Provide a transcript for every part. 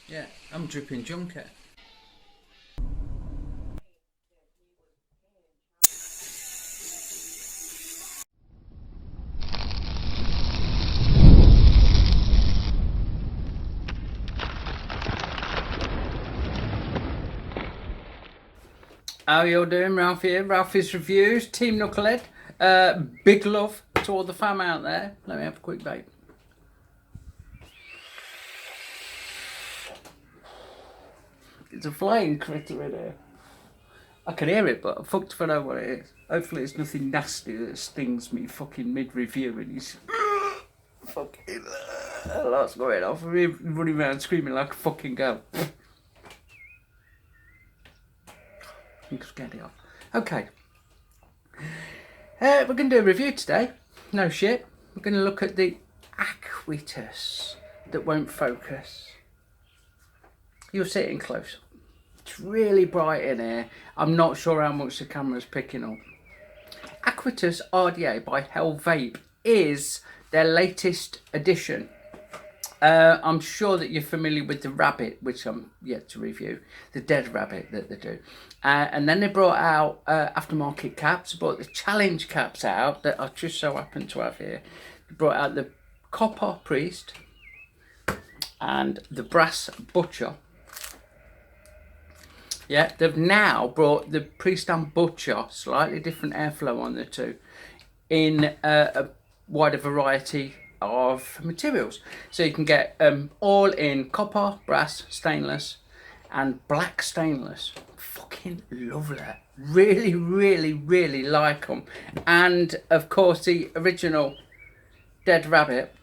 Yeah, I'm dripping junket. How you all doing? Ralph here, Ralphy's Reviews, Team Knucklehead. Big love to all the fam out there. Let me have a quick vape. It's a flying critter in here. I can hear it, but I'm fucked if I know what it is. Hopefully it's nothing nasty that stings me fucking mid-review and he's fucking lots going off. I'm running around screaming like a fucking girl. I'm scared it off. Okay. We're going to do a review today. No shit. We're going to look at the Aequitas that won't focus. You'll see it in close. It's really bright in here. I'm not sure how much the camera's picking up. Aequitas RDA by Vape is their latest edition. I'm sure that you're familiar with the rabbit, which I'm yet to review, the dead rabbit that they do. And then they brought out aftermarket caps, brought the challenge caps out that I just so happen to have here. They brought out the copper priest and the brass butcher. Yeah, they've now brought the priest and butcher, slightly different airflow on the two, in a wider variety of materials. So you can get all in copper, brass, stainless and black stainless. Fucking lovely. Really, really, really like them. And of course the original dead rabbit.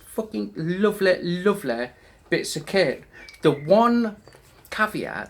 Fucking lovely, lovely bits of kit. The one caveat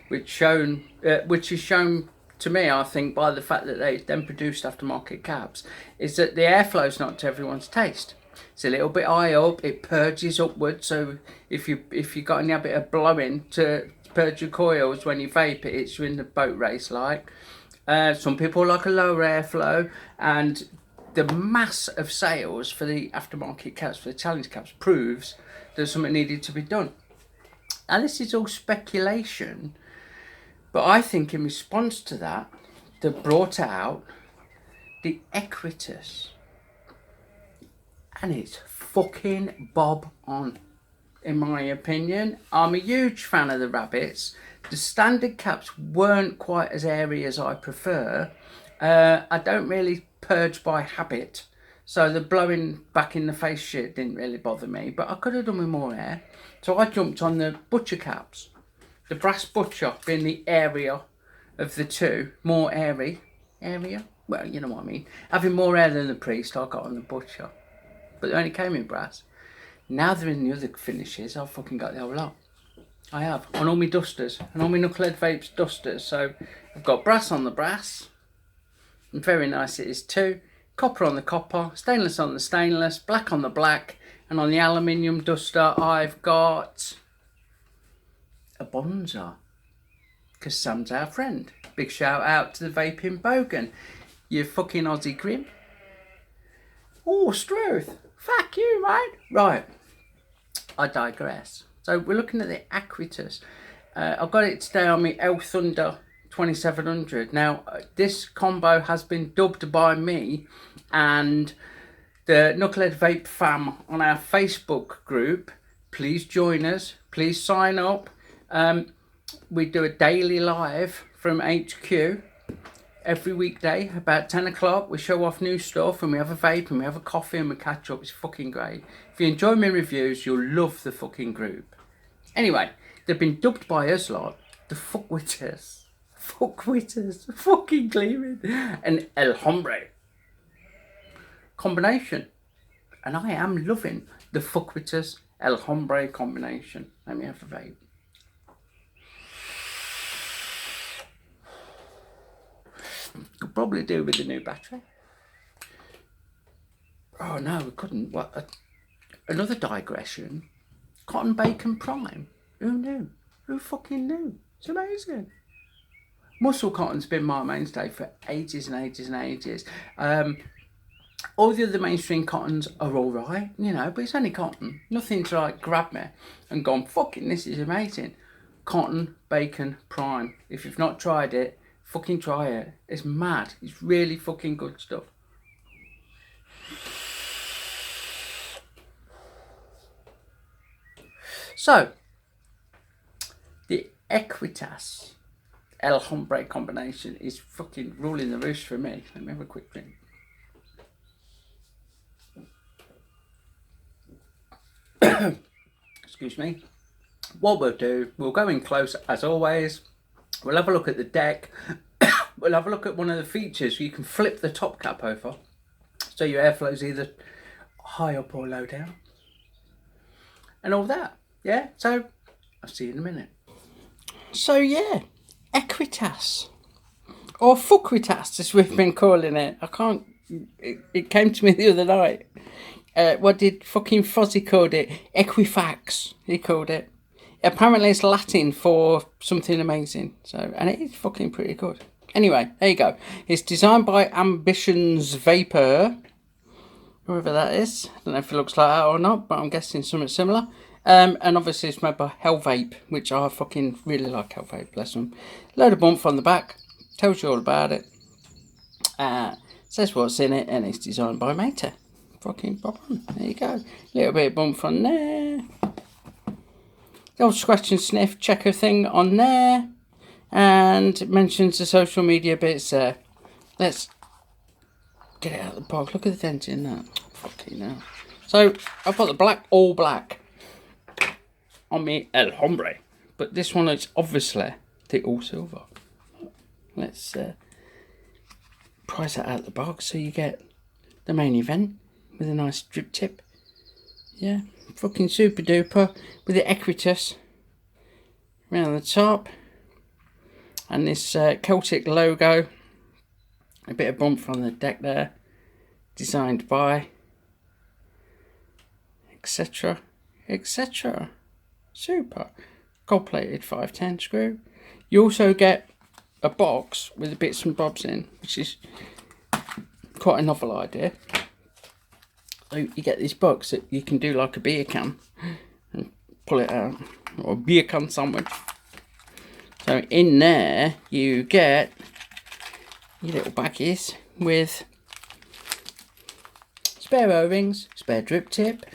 which is shown to me, I think, by the fact that they then produced aftermarket caps, is that the airflow's not to everyone's taste. It's a little bit high up, it purges upwards, so if you got any habit of blowing to purge your coils when you vape it, it's in the boat race like. Some people like a lower airflow, and the mass of sales for the aftermarket caps, for the challenge caps, proves that something needed to be done. And this is all speculation, but I think in response to that, they brought out the Aequitas. And it's fucking bob on, in my opinion. I'm a huge fan of the rabbits. The standard caps weren't quite as airy as I prefer. I don't really purge by habit. So the blowing back in the face shit didn't really bother me. But I could have done with more air. So I jumped on the butcher caps. The brass butcher being the area of the two, more airy. Area? Well, you know what I mean. Having more air than the priest, I got on the butcher. But they only came in brass. Now they're in the other finishes, I've fucking got the whole lot. I have. On all my dusters. And all my Knucklehead Vapes dusters. So I've got brass on the brass. And very nice it is too. Copper on the copper. Stainless on the stainless. Black on the black. And on the aluminium duster, I've got a Bonza, because Sam's our friend. Big shout out to the Vaping Bogan. You fucking Aussie grim. Oh, Struth. Fuck you, mate. Right. I digress. So we're looking at the Aequitas. I've got it today on my El Thunder 2700. Now, this combo has been dubbed by me and the Knucklehead Vape fam on our Facebook group. Please join us. Please sign up. We do a daily live from HQ every weekday about 10 o'clock. We show off new stuff and we have a vape and we have a coffee and we catch up. It's fucking great. If you enjoy my reviews, you'll love the fucking group. Anyway, they've been dubbed by us lot the fuckwitters. Fuckwitters. Fucking gleaming. And El Hombre combination. And I am loving the fuckwitters El Hombre combination. Let me have a vape. Could probably do with the new battery. Oh no, we couldn't. What? Another digression. Cotton Bacon Prime. Who knew? Who fucking knew? It's amazing. Muscle cotton's been my mainstay for ages and ages and ages. All the other mainstream cottons are all right, you know, but it's only cotton. Nothing to like grab me and gone, fucking this is amazing. Cotton Bacon Prime. If you've not tried it, fucking try it. It's mad. It's really fucking good stuff. So, the Aequitas El Hombre combination is fucking ruling the roost for me. Let me have a quick drink. Excuse me. What we'll do, we'll go in close as always. We'll have a look at the deck. We'll have a look at one of the features. You can flip the top cap over, so your airflow's either high up or low down. And all that. Yeah, so I'll see you in a minute. So yeah, Aequitas. Or Fuquitas, as we've been calling it. I can't... It came to me the other night. What did fucking Fozzie called it? Equifax, he called it. Apparently it's Latin for something amazing. So, and it is fucking pretty good. Anyway, there you go. It's designed by Ambitions Vapor. Whoever that is. I don't know if it looks like that or not, but I'm guessing something similar. And obviously it's made by Hell Vape, which I fucking really like Hell Vape, bless them. Load of bump on the back. Tells you all about it. Says what's in it, and it's designed by Mater. Fucking pop on. There you go. Little bit of bump on there. The old scratch and sniff checker thing on there. And mentions the social media bits there. Let's get it out of the box. Look at the dent in that. Fucking hell. So I've got the black, all black on me El Hombre. But this one is obviously the all silver. Let's price it out of the box so you get the main event with a nice drip tip. Yeah, fucking super duper with the Aequitas around the top. And this Celtic logo. A bit of bump from the deck there. Designed by etc. etc. Super. Gold plated 510 screw. You also get a box with the bits and bobs in, which is quite a novel idea. So you get this box that you can do like a beer can and pull it out, or a beer can sandwich. So in there you get your little baggies with spare O-rings, spare drip tip,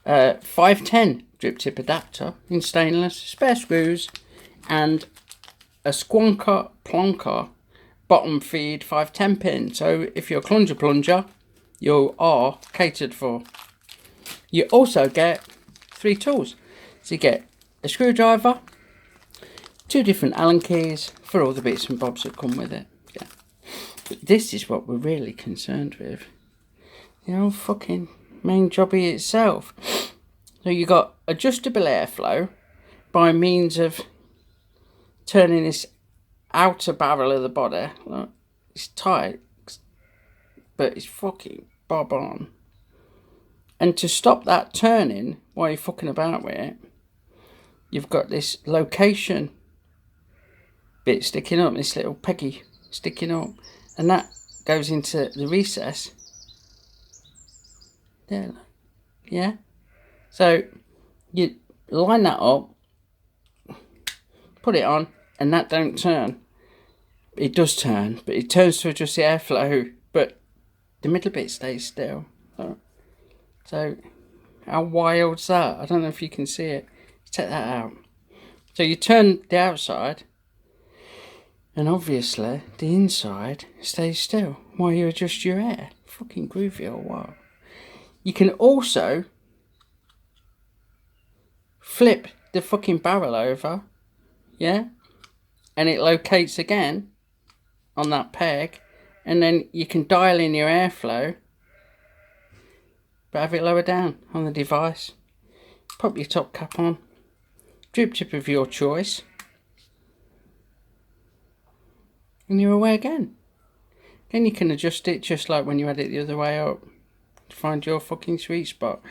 510 drip tip adapter in stainless, spare screws, and a Squonker Plonker bottom feed 510 pin. So if you're a plunger, you are catered for. You also get 3 tools. So you get a screwdriver, 2 different Allen keys for all the bits and bobs that come with it. Yeah. But this is what we're really concerned with. The old fucking main jobby itself. So you got adjustable airflow by means of turning this outer barrel of the body. Look, it's tight, but it's fucking bob on. And to stop that turning while you're fucking about with it, you've got this location bit sticking up, this little peggy sticking up, and that goes into the recess. There, yeah. So you line that up, put it on, and that don't turn. It does turn, but it turns to adjust the airflow, but the middle bit stays still. So how wild's that? I don't know if you can see it. Check that out. So you turn the outside, and obviously the inside stays still while you adjust your air. Fucking groovy or what? You can also flip the fucking barrel over, yeah, and it locates again on that peg, and then you can dial in your airflow, but have it lower down on the device. Pop your top cap on, drip tip of your choice, and you're away again. Then you can adjust it just like when you had it the other way up to find your fucking sweet spot.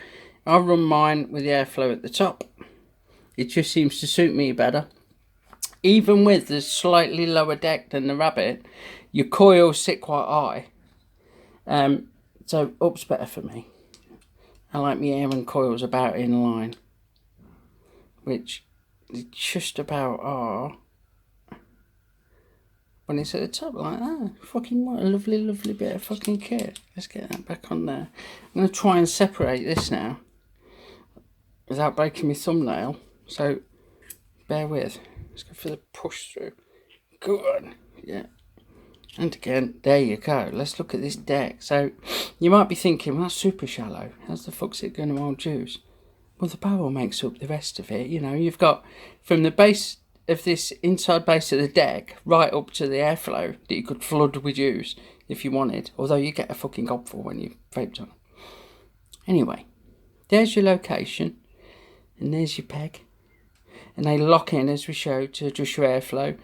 I run mine with the airflow at the top. It just seems to suit me better. Even with the slightly lower deck than the Rabbit, your coils sit quite high. So up's better for me. I like my air and coils about in line, which they just about are when it's at the top like that. Fucking what a lovely, lovely bit of fucking kit. Let's get that back on there. I'm going to try and separate this now without breaking my thumbnail, so bear with. Let's go for the push through. Good. Yeah. And again, there you go. Let's look at this deck. So you might be thinking, well, that's super shallow. How's the fuck's it going to hold juice? Well, the barrel makes up the rest of it. You know, you've got from the base of this inside base of the deck right up to the airflow that you could flood with juice if you wanted. Although you get a fucking gobful when you vaped on it. Anyway, there's your location. And there's your peg. And they lock in, as we showed, to adjust your airflow.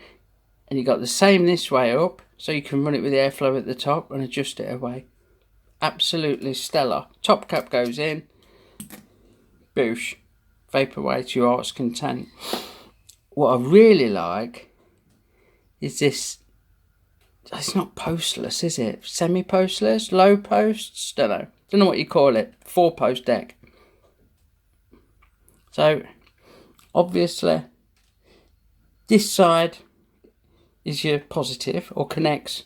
And you got the same this way up, so you can run it with the airflow at the top and adjust it away. Absolutely stellar. Top cap goes in. Boosh. Vape away to your heart's content. What I really like is this. It's not postless, is it? Semi-postless? Low posts? Don't know what you call it. 4-post deck. So, obviously, this side is your positive or connects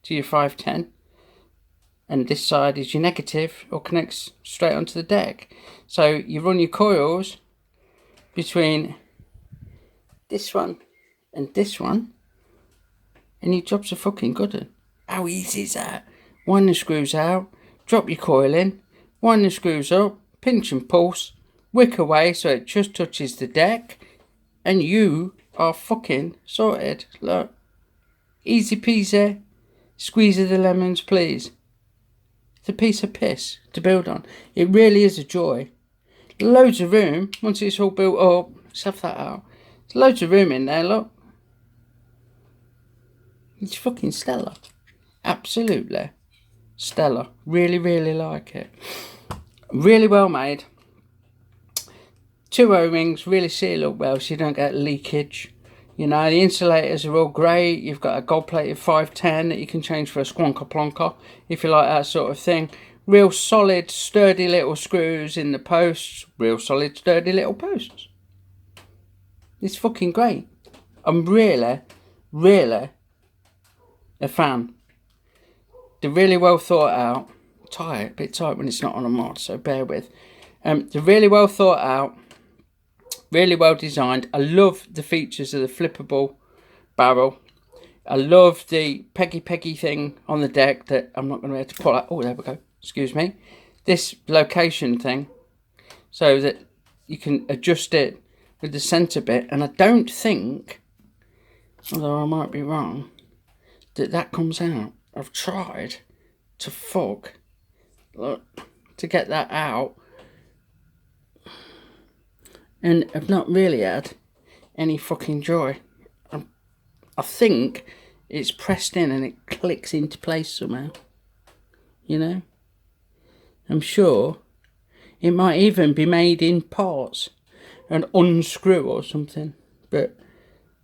to your 510, and this side is your negative or connects straight onto the deck. So you run your coils between this one and this one, and your job's a fucking good one. How easy is that? Wind the screws out, drop your coil in, wind the screws up, pinch and pulse, wick away so it just touches the deck, and you are fucking sorted. Look, easy peasy. Squeeze of the lemons, please. It's a piece of piss to build on. It really is a joy. Loads of room once it's all built up. Let's have that out. There's loads of room in there. Look, it's fucking stellar. Absolutely stellar. Really, really like it. Really well made. 2 O-rings really seal up well so you don't get leakage. You know, the insulators are all great. You've got a gold-plated 510 that you can change for a squonker plonker if you like that sort of thing. Real solid, sturdy little screws in the posts. Real solid, sturdy little posts. It's fucking great. I'm really, really a fan. They're really well thought out. Tight, a bit tight when it's not on a mod, so bear with. They're really well thought out. Really well designed. I love the features of the flippable barrel. I love the peggy thing on the deck that I'm not going to be able to pull out. Oh, there we go. Excuse me. This location thing so that you can adjust it with the centre bit. And I don't think, although I might be wrong, that comes out. I've tried to to get that out. And I've not really had any fucking joy. I think it's pressed in and it clicks into place somehow. You know? I'm sure it might even be made in parts and unscrew or something. But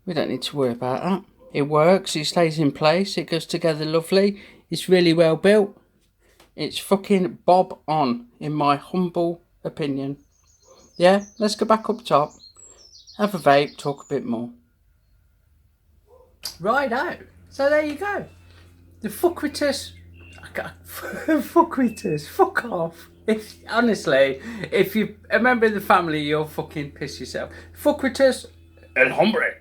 we don't need to worry about that. It works, it stays in place, it goes together lovely. It's really well built. It's fucking bob on, in my humble opinion. Yeah, let's go back up top, have a vape, talk a bit more. Righto. So there you go. The Fuckitas. Fuckitas. Fuck off. Honestly, if you a member of the family, you'll fucking piss yourself. Fuckitas El Hombre.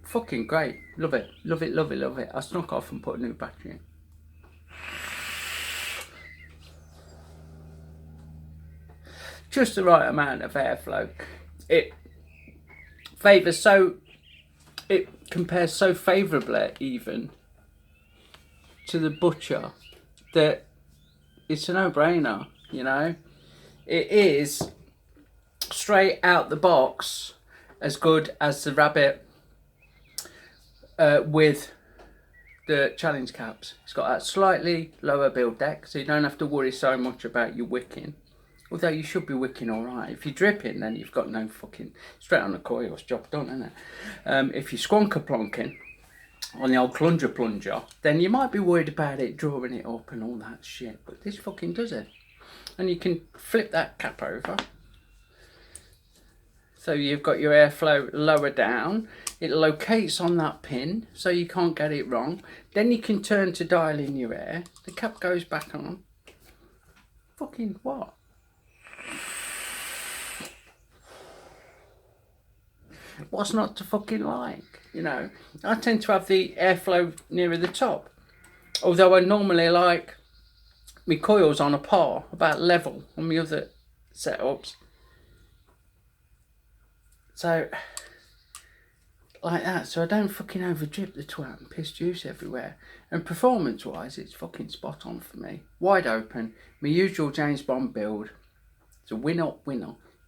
Fucking great. Love it. Love it, love it, love it. I snuck off and put a new battery in. Just the right amount of airflow. It compares so favourably even to the Butcher that it's a no-brainer, you know. It is straight out the box as good as the Rabbit with the challenge caps. It's got that slightly lower build deck, so you don't have to worry so much about your wicking. Although you should be wicking alright. If you're dripping, then you've got no fucking... Straight on the coils, job done, isn't it? If you're squonker plonking, on the old plunger, then you might be worried about it drawing it up and all that shit, but this fucking does it. And you can flip that cap over, so you've got your airflow lower down. It locates on that pin so you can't get it wrong. Then you can turn to dial in your air. The cap goes back on. Fucking what? What's not to fucking like? You know, I tend to have the airflow nearer the top, although I normally like my coils on a par, about level on my other setups. So like that, so I don't fucking over drip the twat and piss juice everywhere. And performance wise, it's fucking spot on for me. Wide open, my usual James Bond build. It's a winner,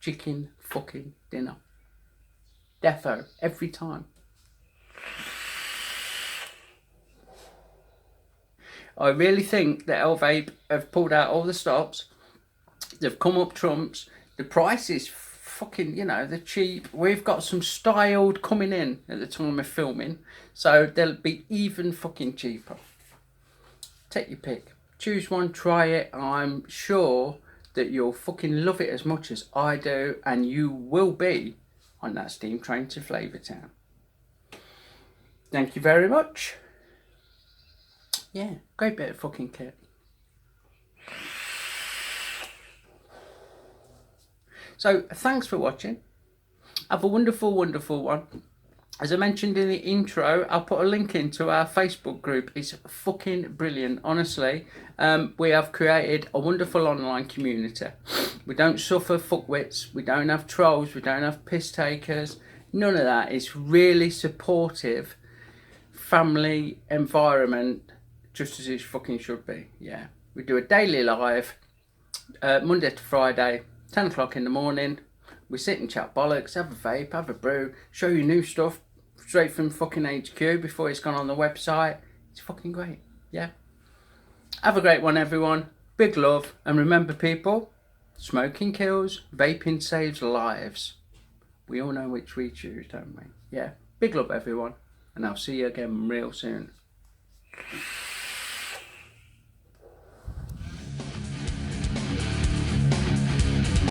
chicken fucking dinner. Defo, every time. I really think that Vape have pulled out all the stops. They've come up trumps. The price is fucking, you know, they're cheap. We've got some styled coming in at the time of filming, so they'll be even fucking cheaper. Take your pick. Choose one, try it. I'm sure that you'll fucking love it as much as I do, and you will be on that steam train to Flavortown. Thank you very much. Yeah, great bit of fucking kit. So thanks for watching. Have a wonderful one. As I mentioned in the intro, I'll put a link into our Facebook group. It's fucking brilliant, honestly. We have created a wonderful online community. We don't suffer fuckwits. We don't have trolls. We don't have piss takers. None of that. It's really supportive family environment, just as it fucking should be. Yeah. We do a daily live, Monday to Friday, 10 o'clock in the morning. We sit and chat bollocks, have a vape, have a brew, show you new stuff straight from fucking HQ before it's gone on the website. It's fucking great. Yeah. Have a great one, everyone. Big love. And remember, people, smoking kills, vaping saves lives. We all know which we choose, don't we? Yeah. Big love, everyone. And I'll see you again real soon.